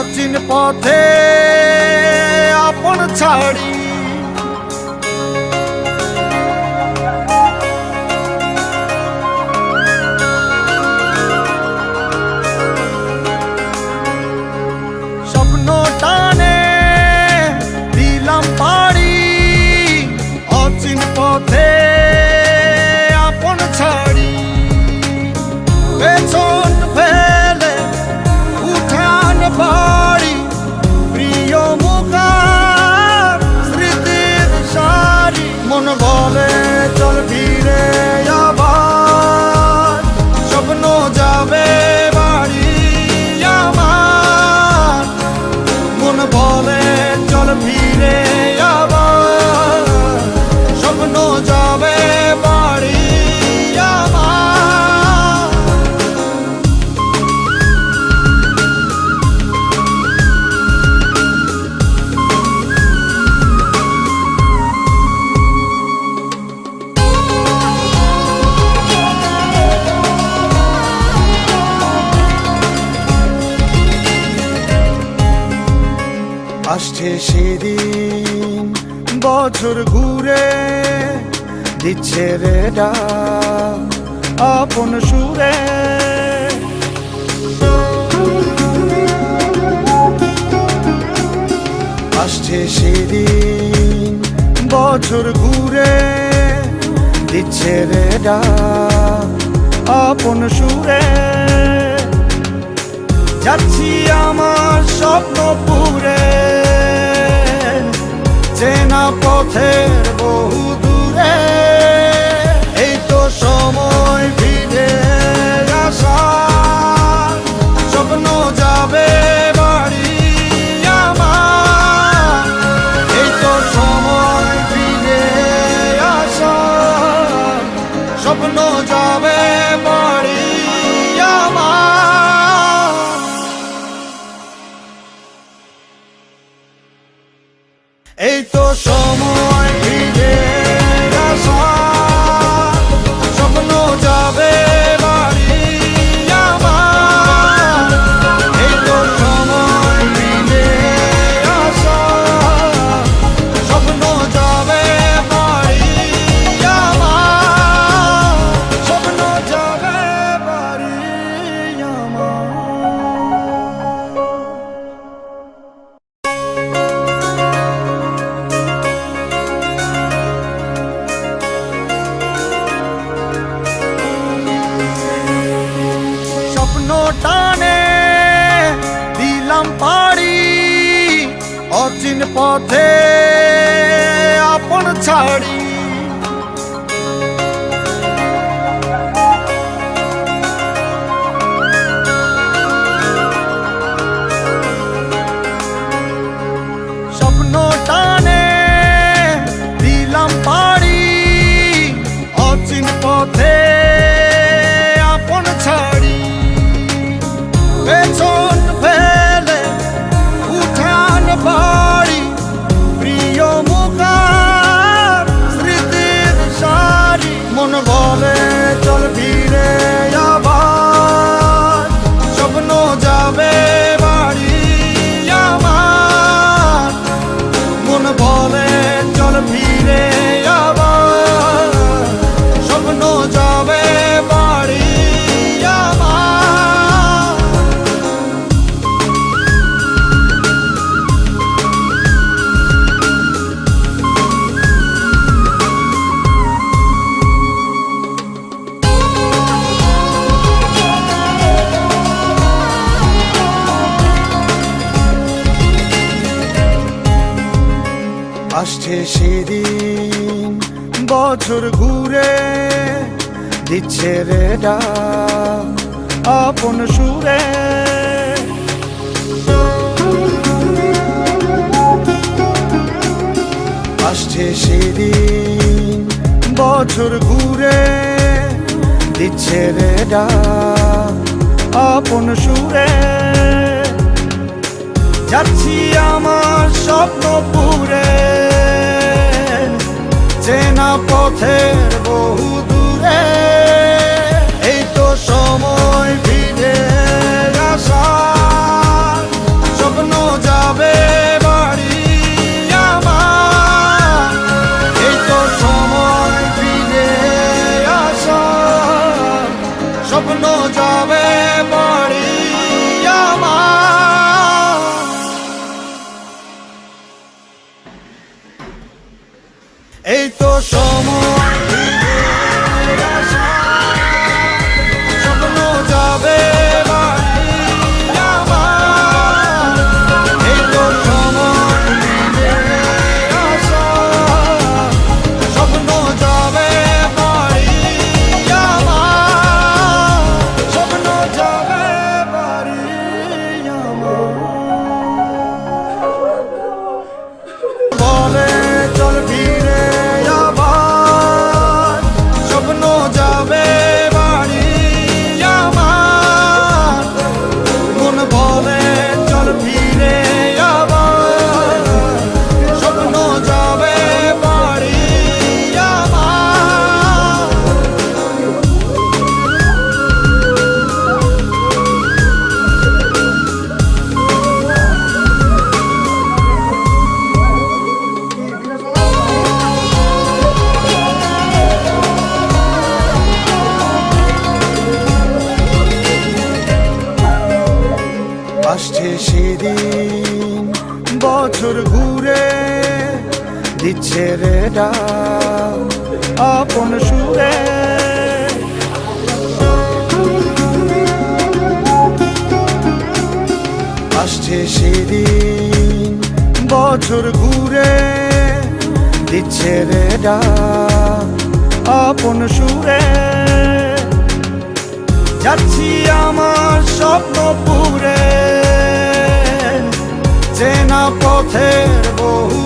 অচিন পথে আপন ছাড়ি স্বপ্ন টানে দিলাম পাড়ি অচিন পথে আপন ছাড়ি পেছন ফেলে উঠান বাড়ি প্রিয় মুখার স্মৃতির সারি মন বলে চল ফিরে আবার স্বপ্ন যাবে বাড়ি আমার মন বলে চল ফিরে আবার স্বপ্ন যাবে বাড়ি আমার আসছে সেদিন বছর ঘুরে দিচ্ছে রে ডাক আপন সুরে আসছে সেদিন বছর ঘুরে দিচ্ছে রে ডাক আপন সুরে যাচ্ছি আমার স্বপ্ন পুরে চেনা পথের বহু দূরে এই তো সময় ফিরে আসার স্বপ্ন যাবে বাড়ি আমার এই তো সময় ফিরে আসার স্বপ্ন যাবে বাড়ি আমার এই তো সময় ফিরে আসার স্বপ্ন যাবে বাড়ি আমার এই তো সময় ফিরে আসার স্বপ্ন যাবে বাড়ি আমার স্বপ্ন যাবে বাড়ি আমার টানে দিলাম পাড়ি অচিন পথে আপন ছাড়ি স্বপ্ন টানে দিলাম পাড়ি অচিন পথে আপন ছাড়ি পেছন ফেলে উঠান বাড়ি প্রিয় মুখার স্মৃতির সারি মন বলে চল ফিরে আবার স্বপ্ন যাবে বাড়ি আমার মন বলে চল ফিরে আবার স্বপ্ন যাবে বাড়ি আমার আসছে সেদিন বছর ঘুরে দিচ্ছে রে ডাক আপন সুরে আসছে সেদিন বছর ঘুরে দিচ্ছে রে ডাক আপন সুরে যাচ্ছি আমার স্বপ্ন পুরে চেনা পথের বহু দূরে এই তো সময় ফিরে আসার স্বপ্ন আসছে সেদিন, বছর ঘুরে দিচ্ছে রে ডাক আপন সুরে। আসছে সেদিন, বছর ঘুরে দিচ্ছে রে ডাক আপন সুরে। যাচ্ছি আমার স্বপ্নপুরে, চেনা পথের বহু